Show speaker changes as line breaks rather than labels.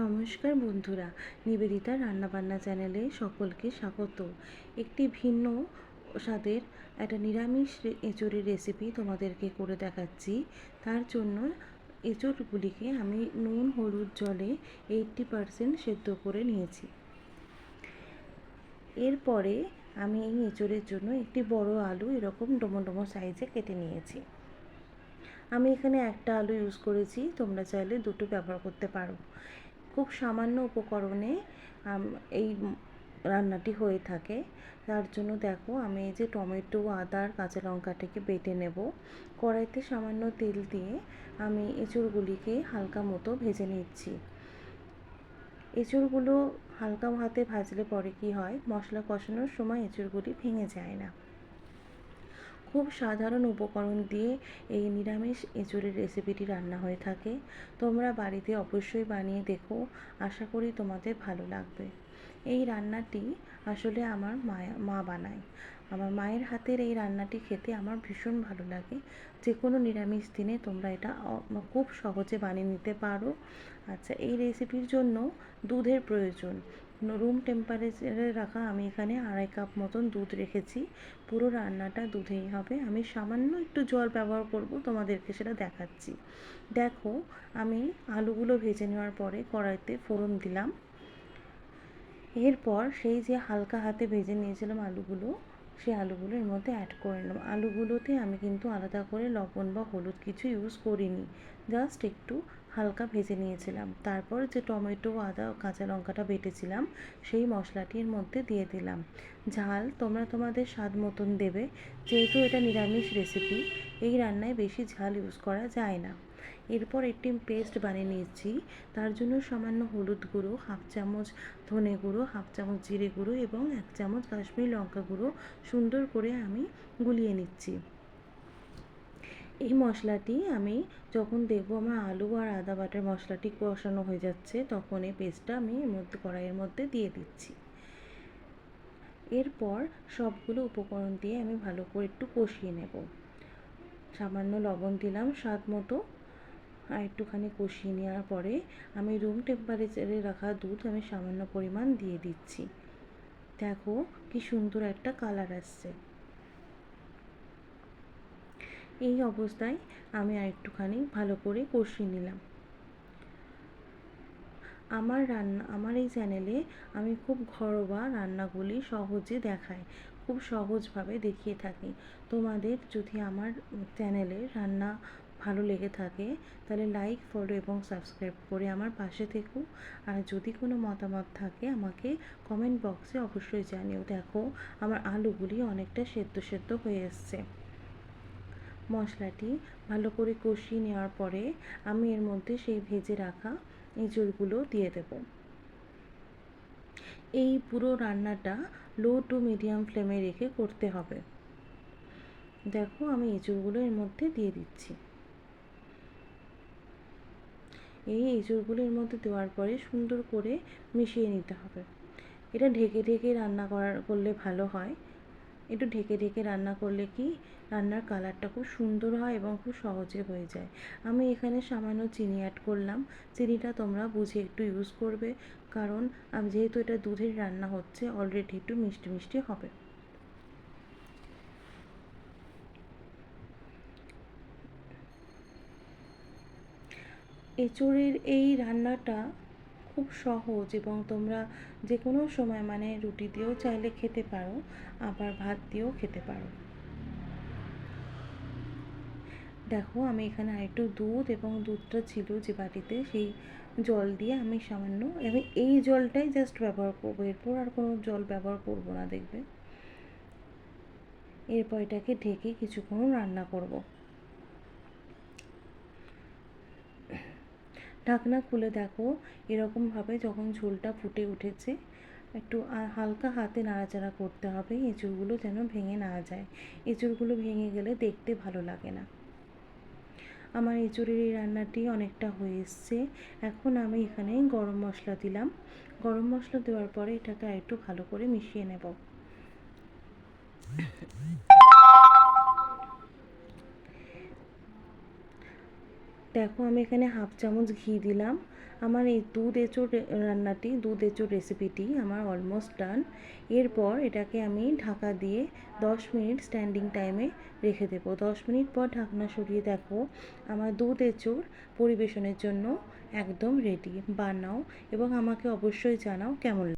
নমস্কার বন্ধুরা, নিবেদিতা রান্নাবান্না চ্যানেলে সকলকে স্বাগত। একটি ভিন্ন স্বাদের একটা নিরামিষ এঁচোড়ের রেসিপি তোমাদেরকে করে দেখাচ্ছি। তার জন্য এঁচোড়গুলিকে আমি নুন হলুদ জলে 80% সেদ্ধ করে নিয়েছি। এরপরে আমি এই এঁচোড়ের জন্য একটি বড় আলু এরকম ডোমো ডোমো সাইজে কেটে নিয়েছি। আমি এখানে একটা আলু ইউজ করেছি, তোমরা চাইলে দুটো ব্যবহার করতে পারো। খুব সামান্য উপকরণে এই রান্নাটি হয়ে থাকে। তার জন্য দেখো, আমি এই যে টমেটো, আদা আর কাঁচা লঙ্কাটাকে বেটে নেব। কড়াইতে সামান্য তেল দিয়ে আমি এঁচোড়গুলিকে হালকা মতো ভেজে নিচ্ছি। এঁচোড়গুলো হালকা হাতে ভাজলে পরে কি হয়, মশলা কষানোর সময় এঁচোড়গুলি ভেঙে যায় না। খুব সাধারণ উপকরণ দিয়ে এই নিরামিষ এঁচোড়ের রেসিপিটি রান্না হয়ে থাকে। তোমরা বাড়িতে অবশ্যই বানিয়ে দেখো, আশা করি তোমাদের ভালো লাগবে। এই রান্নাটি আসলে আমার মা বানায়। আমার মায়ের হাতের এই রান্নাটি খেতে আমার ভীষণ ভালো লাগে। যে কোনো নিরামিষ দিনে তোমরা এটা খুব সহজে বানিয়ে নিতে পারো। আচ্ছা, এই রেসিপির জন্য দুধের প্রয়োজন। রুম টেম্পারেচারে রাখা আমি এখানে 2.5 কাপ মতন দুধ রেখেছি। পুরো রান্নাটা দুধেই হবে। আমি সামান্য একটু জল ব্যবহার করব, তোমাদেরকে সেটা দেখাচ্ছি। দেখো, আমি আলুগুলো ভেজে নেওয়ার পরে কড়াইতে ফোড়ন দিলাম। এরপর সেই যে হালকা হাতে ভেজে নিয়েছিলাম আলুগুলো, সেই আলুগুলো এর মধ্যে অ্যাড করে নিলাম। আলুগুলোতে আমি কিন্তু আলাদা করে লবণ বা হলুদ কিছু ইউজ করিনি, জাস্ট একটু হালকা ভেজে নিয়েছিলাম। তারপর যে টমেটো, আদা, কাঁচা লঙ্কাটা বেটেছিলাম সেই মশলাটি এর মধ্যে দিয়ে দিলাম। ঝাল তোমরা তোমাদের স্বাদ মতন দেবে। যেহেতু এটা নিরামিষ রেসিপি, এই রান্নায় বেশি ঝাল ইউজ করা যায় না। এরপর একটি পেস্ট বানিয়ে নিয়েছি। তার জন্য সামান্য হলুদ গুঁড়ো, 1/2 চামচ ধনে গুঁড়ো, 1/2 চামচ জিরে গুঁড়ো এবং 1 চামচ কাশ্মীরি লঙ্কা গুঁড়ো সুন্দর করে আমি গুলিয়ে নিচ্ছি। এই মশলাটি আমি যখন দেখবো আমার আলু আর আদা বাটার মশলাটি কষানো হয়ে যাচ্ছে, তখন এই পেস্টটা আমি এর মধ্যে কড়াইয়ের মধ্যে দিয়ে দিচ্ছি। এরপর সবগুলো উপকরণ দিয়ে আমি ভালো করে একটু কষিয়ে নেব। সামান্য লবণ দিলাম স্বাদ মতো। আর একটুখানি কষিয়ে নেওয়ার পরে আমি রুম টেম্পারেচারে রাখা দুধ আমি সামান্য পরিমাণ দিয়ে দিচ্ছি। দেখো কি সুন্দর একটা কালার আসছে। এই অবস্থায় আমি আর একটুখানি ভালো করে কষিয়ে নিলাম। আমার এই চ্যানেলে আমি খুব ঘরোয়া রান্নাগুলি সহজে দেখাই, খুব সহজভাবে দেখিয়ে থাকি। তোমাদের যদি আমার চ্যানেলের রান্না ভালো লেগে থাকে তাহলে লাইক, ফলো এবং সাবস্ক্রাইব করে আমার পাশে থেকো। আর যদি কোনো মতামত থাকে আমাকে কমেন্ট বক্সে অবশ্যই জানিও। দেখো, আমার আলুগুলি অনেকটা সেদ্ধ সেদ্ধ হয়ে এসছে। মশলাটি ভালো করে কষিয়ে নেওয়ার পরে আমি এর মধ্যে সেই ভেজে রাখা এঁচোড়গুলো দিয়ে দেব। এই পুরো রান্নাটা লো টু মিডিয়াম ফ্লেমে রেখে করতে হবে। দেখো, আমি এঁচোড়গুলো এর মধ্যে দিয়ে দিচ্ছি। এই এঁচোড়গুলো এর মধ্যে দেওয়ার পরে সুন্দর করে মিশিয়ে নিতে হবে। এটা ঢেকে ঢেকে রান্না করলে ভালো হয়। একটু ঢেকে ঢেকে রান্না করলে কি রান্নার কালারটা খুব সুন্দর হয় এবং খুব সহজে হয়ে যায়। আমি এখানে সামান্য চিনি অ্যাড করলাম। চিনিটা তোমরা বুঝে একটু ইউজ করবে, কারণ যেহেতু এটা দুধের রান্না হচ্ছে, অলরেডি একটু মিষ্টি মিষ্টি হবে। এঁচোড়ের এই রান্নাটা খুব সহজ এবং তোমরা যে কোনো সময় মানে রুটি দিয়েও চাইলে খেতে পারো, আবার ভাত দিয়েও খেতে পারো। দেখো, আমি এখানে আরেকটু দুধ এবং দুধটা ছিল যে বাটিতে, সেই জল দিয়ে আমি সামান্য এই জলটাই জাস্ট ব্যবহার করবো, এরপর আর কোনো জল ব্যবহার করবো না, দেখবে। এরপর এটাকে ঢেকে কিছুক্ষণ রান্না করব। ঢাকনা খুলে দেখো, এরকমভাবে যখন ঝোলটা ফুটে উঠেছে, একটু হালকা হাতে নাড়াচাড়া করতে হবে, এঁচোড়গুলো যেন ভেঙে না যায়। এঁচোড়গুলো ভেঙে গেলে দেখতে ভালো লাগে না। আমার এঁচোড়ের এই রান্নাটি অনেকটা হয়ে এসছে। এখন আমি এখানে গরম মশলা দিলাম। গরম মশলা দেওয়ার পরে এটাকে আরেকটু ভালো করে মিশিয়ে নেব। দেখো, আমি এখানে 1/2 চামচ ঘি দিলাম। আমার এই দুধ এঁচোড় রান্নাটি, দুধ এঁচোড় রেসিপিটি আমার অলমোস্ট ডান। এরপর এটাকে আমি ঢাকা দিয়ে 10 মিনিট স্ট্যান্ডিং টাইমে রেখে দেবো। 10 মিনিট পর ঢাকনা সরিয়ে দেখো আমার দুধ এঁচোড় পরিবেশনের জন্য একদম রেডি। বানাও এবং আমাকে অবশ্যই জানাও কেমন